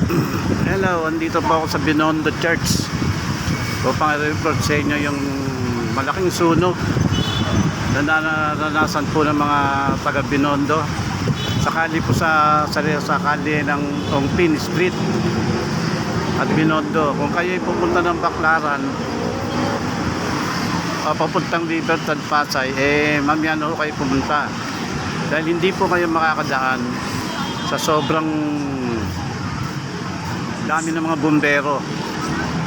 Hello, andito po ako sa Binondo Church upang i-report sa inyo yung malaking sunog na naranasan po ng mga taga Binondo sakali po sa kali ng Ongpin Street at Binondo. Kung kayo ay pupunta ng Baclaran o papuntang Libertad, Pasay, mamaya na ho kayo pumunta dahil hindi po kayo makakadaan sa sobrang dami ng mga bumbero.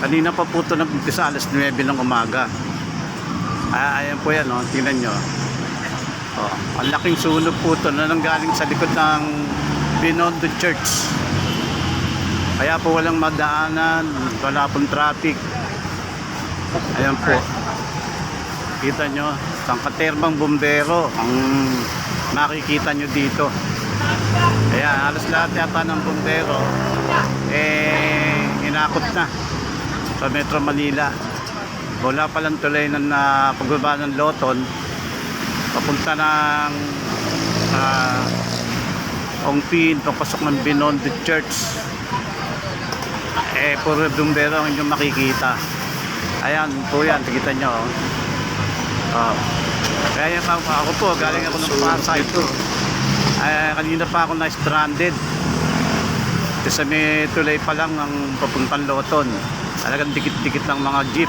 Kanina pa po ito nag-umpisa alas 9 ng umaga. Ayan po yan, tingnan nyo. Ang laking sunog po ito na nanggaling sa likod ng Binondo Church. Kaya po walang madaanan, wala pong traffic. Ayan po, kita nyo, sangkaterbang bumbero ang makikita nyo dito. Kaya halos lahat yata ng bumbero inakot na sa Metro Manila. Wala palang tuloy na pagbaba ng Loton papunta ng Ongpin, papasok ng Binondo Church. Puro bumbero ang inyong makikita. Ayan po yan, nakita nyo. Kaya ako po, galing ako ng Pasay ito. Kanina pa ako na-stranded kasi may tulay pa lang ang papuntang Loton. Talagang dikit-dikit ng mga jeep.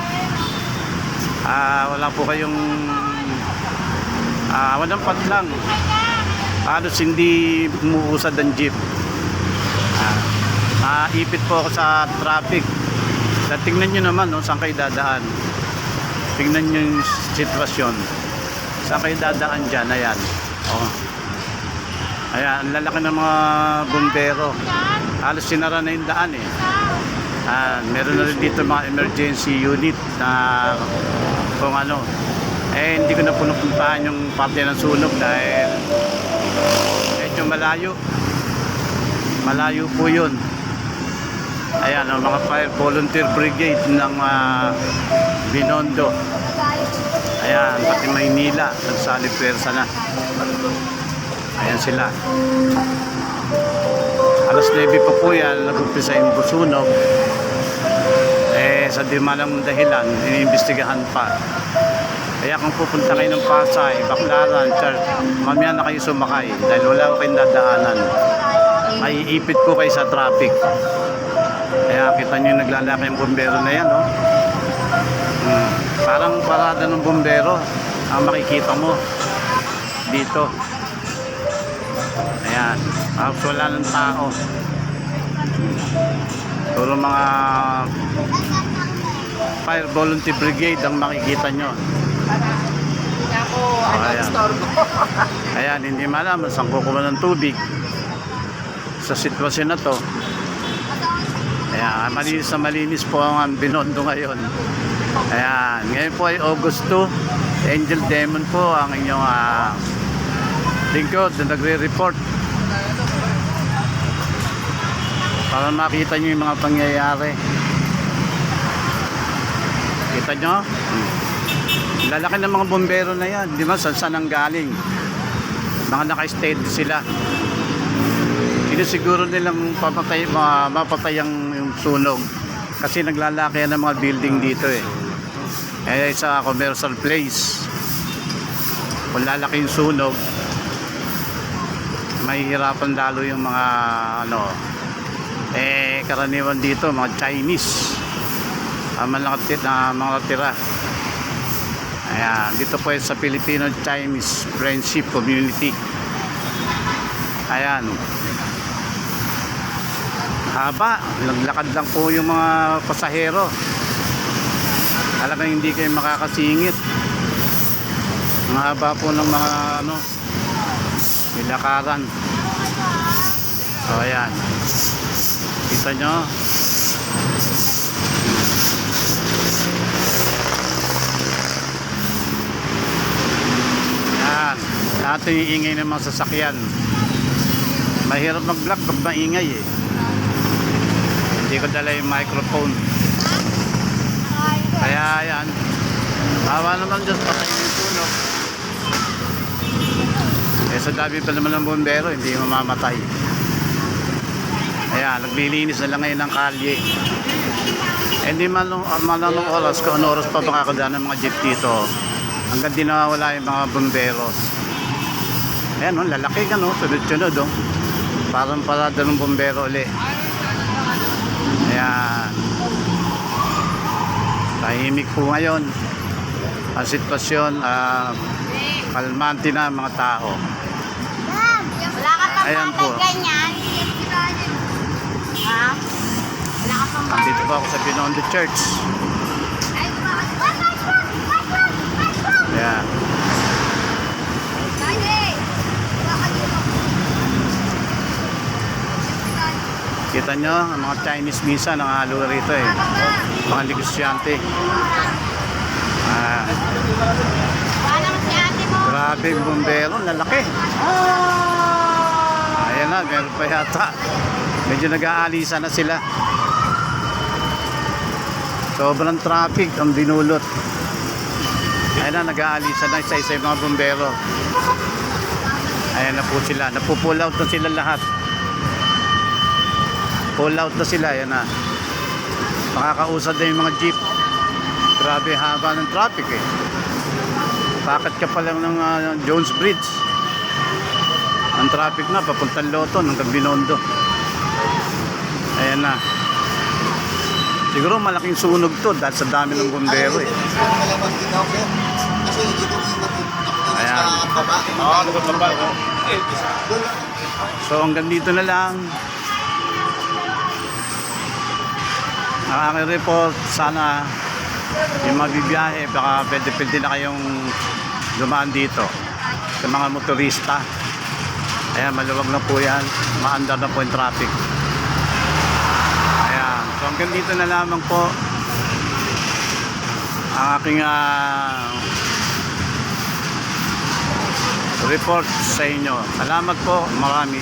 Wala po kayong walang patlang, halos hindi umuusad ang jeep. Ipit po ako sa traffic. Tingnan nyo naman saan kayo dadaan. Tingnan nyo yung sitwasyon, saan kayo dadaan dyan. Ayan, ayan, ang lalaki ng mga bumbero. Halos sinara na yung daan meron na rin dito mga emergency unit na kung hindi ko na punupuntahan yung parte ng sunog dahil medyo malayo po yun. Ayan, ang mga fire volunteer brigade ng Binondo. Ayan, pati Maynila nagsali pwersa na. Ayan sila. Alas 9 pa po yan, nag-umpisa yung sunog. Sa di malang dahilan, iniimbestigahan pa. Kaya kung pupunta kayo ng Pasay, Baclaran, mamaya na kayo sumakay dahil wala ko kayong dadaanan. Maiipit po kayo sa traffic. Kaya kita nyo naglalaki yung bumbero na yan. Parang parada ng bumbero ang makikita mo dito. Ayan, wala ng tao. Puro mga fire volunteer brigade ang makikita nyo. Ayan, hindi malaman saan kukuha ng tubig sa sitwasyon na to. Ayan, malinis na malinis po ang Binondo ngayon. Ayan, ngayon po ay August 2. Angel Demon po ang inyong lingkod na nagre-report para makita nyo yung mga pangyayari. Kita nyo? Lalaki ng mga bumbero na yan, di ba? Saan ang galing? Mga naka-steady sila. Hindi siguro nilang mapatay yung sunog kasi naglalaki ng mga building dito sa commercial place. Kung lalaki yung sunog, mahihirapan lalo yung mga karaniwan dito mga Chinese mga tira. Ayan, dito po sa Filipino-Chinese Friendship Community. Ayan, haba, naglakad lang po yung mga pasahero. Talagang hindi kayo makakasingit. Ang haba po ng mga nilakaran. So ayan, kita nyo. Ayan, lahat yung iingay ng mga sasakyan. Mahirap mag-vlog pag maingay hindi ko dala yung microphone. Kaya ayan, bawa naman dyan patay yung sunog. Sa dami pa naman ng bumbero, hindi mamamatay. Ayan, naglilinis na lang ngayon ng kalye. Hindi manong oras kung ano oras pa makakadaan ng mga jeep dito. Hanggang di nawawala yung mga bumbero. Ayan, oh, lalaki ka, no? Sunod-sunod, oh. Parang parada ng bumbero ulit. Ayan. Tahimik po ngayon. Ang sitwasyon, kalmante na ang mga tao. Wala ka pang Ayan po. ganyan. Ha? Wala ka pang Dito po ako sa Binondo Church. Ayan. Kita nyo, ang mga Chinese misa nakahalo rito eh. Mga negosyante. Wala naman si ate mo. Grabe yung bumbero, lalaki. Ayan na, meron pa yata. Medyo nag-aalisa na sila. Sobrang traffic ang binulot. Ayan na, nag-aalisa na isa-isa yung mga bumbero. Ayan na po sila. Napupull out na sila lahat. Pull out na sila. Ayan na. Makakausad na yung mga jeep. Grabe haba ng traffic eh. Bakit ka pa lang ng Jones Bridge? Ang traffic na, papuntang Loton hanggang Binondo. Ayan na. Siguro malaking sunog to dahil sa dami ng bumbero eh. Ayan. So hanggang dito na lang ang aking report. Sana yung mabibiyahe, baka pwede na kayong dumaan dito sa mga motorista. Ayan, maluwag na po yan, maandar na po yung traffic. Ayan, so hanggang dito na lamang po ang aking report sa inyo. Salamat po, marami.